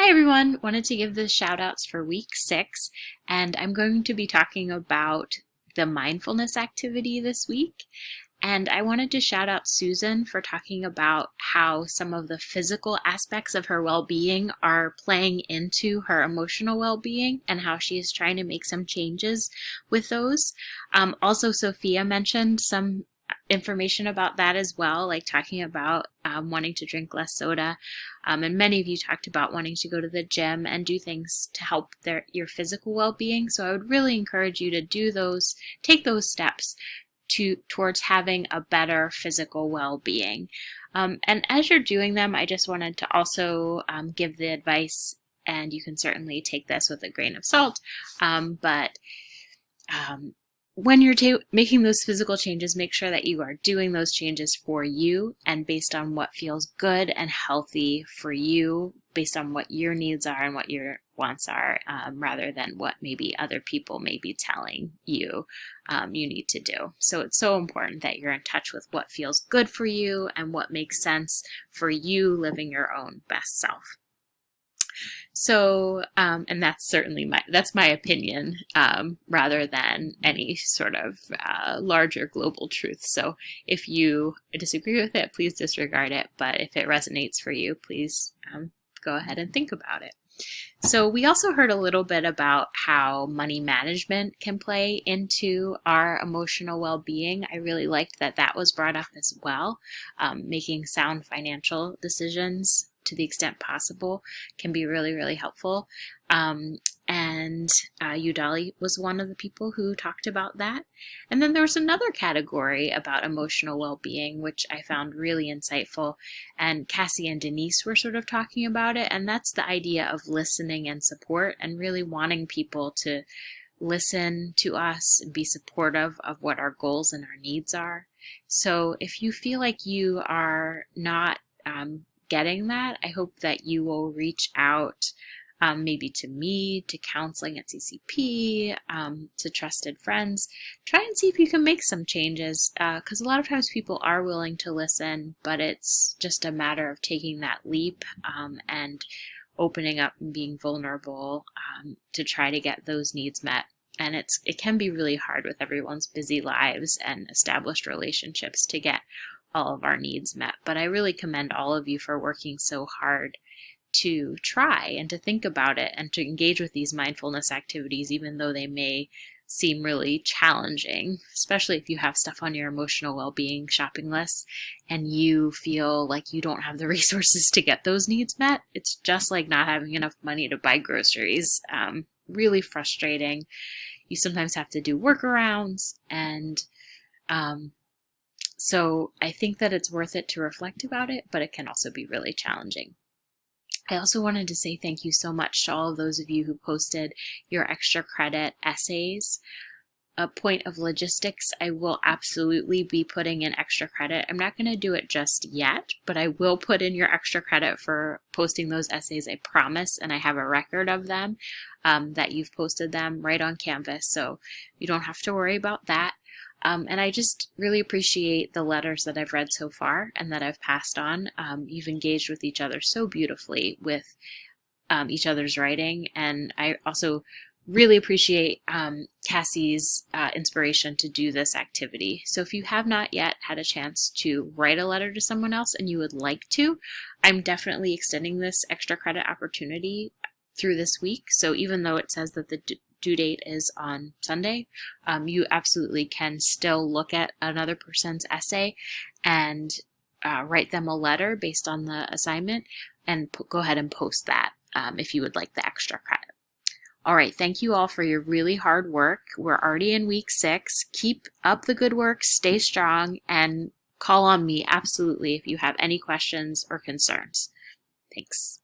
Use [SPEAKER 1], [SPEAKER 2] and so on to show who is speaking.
[SPEAKER 1] Hi everyone, wanted to give the shout outs for week 6, and I'm going to be talking about the mindfulness activity this week. And I wanted to shout out Susan for talking about how some of the physical aspects of her well-being are playing into her emotional well-being and how she is trying to make some changes with those. Also, Sophia mentioned some information about that as well, like talking about wanting to drink less soda. And many of you talked about wanting to go to the gym and do things to help your physical well-being. So I would really encourage you to take those steps towards having a better physical well-being. And as you're doing them, I just wanted to also give the advice, and you can certainly take this with a grain of salt, but when you're making those physical changes, make sure that you are doing those changes for you and based on what feels good and healthy for you, based on what your needs are and what your wants are, rather than what maybe other people may be telling you you need to do. So it's so important that you're in touch with what feels good for you and what makes sense for you living your own best self. So, and that's certainly my opinion, rather than any sort of larger global truth. So if you disagree with it, please disregard it. But if it resonates for you, please go ahead and think about it. So we also heard a little bit about how money management can play into our emotional well-being. I really liked that was brought up as well. Making sound financial decisions to the extent possible can be really, really helpful. And Udali was one of the people who talked about that. And then there was another category about emotional well-being, which I found really insightful. And Cassie and Denise were sort of talking about it. And that's the idea of listening and support, and really wanting people to listen to us and be supportive of what our goals and our needs are. So if you feel like you are not getting that, I hope that you will reach out, maybe to me, to counseling at CCP, to trusted friends. Try and see if you can make some changes, because a lot of times people are willing to listen, but it's just a matter of taking that leap and opening up and being vulnerable to try to get those needs met. And it can be really hard with everyone's busy lives and established relationships to get all of our needs met. But I really commend all of you for working so hard to try and to think about it and to engage with these mindfulness activities, even though they may seem really challenging, especially if you have stuff on your emotional well-being shopping list and you feel like you don't have the resources to get those needs met. It's just like not having enough money to buy groceries. Really frustrating. You sometimes have to do workarounds, and so I think that it's worth it to reflect about it, but it can also be really challenging. I also wanted to say thank you so much to all of those of you who posted your extra credit essays. A point of logistics, I will absolutely be putting in extra credit. I'm not going to do it just yet, but I will put in your extra credit for posting those essays, I promise, and I have a record of them, that you've posted them right on Canvas, so you don't have to worry about that. And I just really appreciate the letters that I've read so far and that I've passed on. You've engaged with each other so beautifully with each other's writing. And I also really appreciate Cassie's inspiration to do this activity. So if you have not yet had a chance to write a letter to someone else and you would like to, I'm definitely extending this extra credit opportunity through this week. So even though it says that the due date is on Sunday, you absolutely can still look at another person's essay and write them a letter based on the assignment and go ahead and post that if you would like the extra credit. All right, thank you all for your really hard work. We're already in week 6. Keep up the good work, stay strong, and call on me absolutely if you have any questions or concerns. Thanks.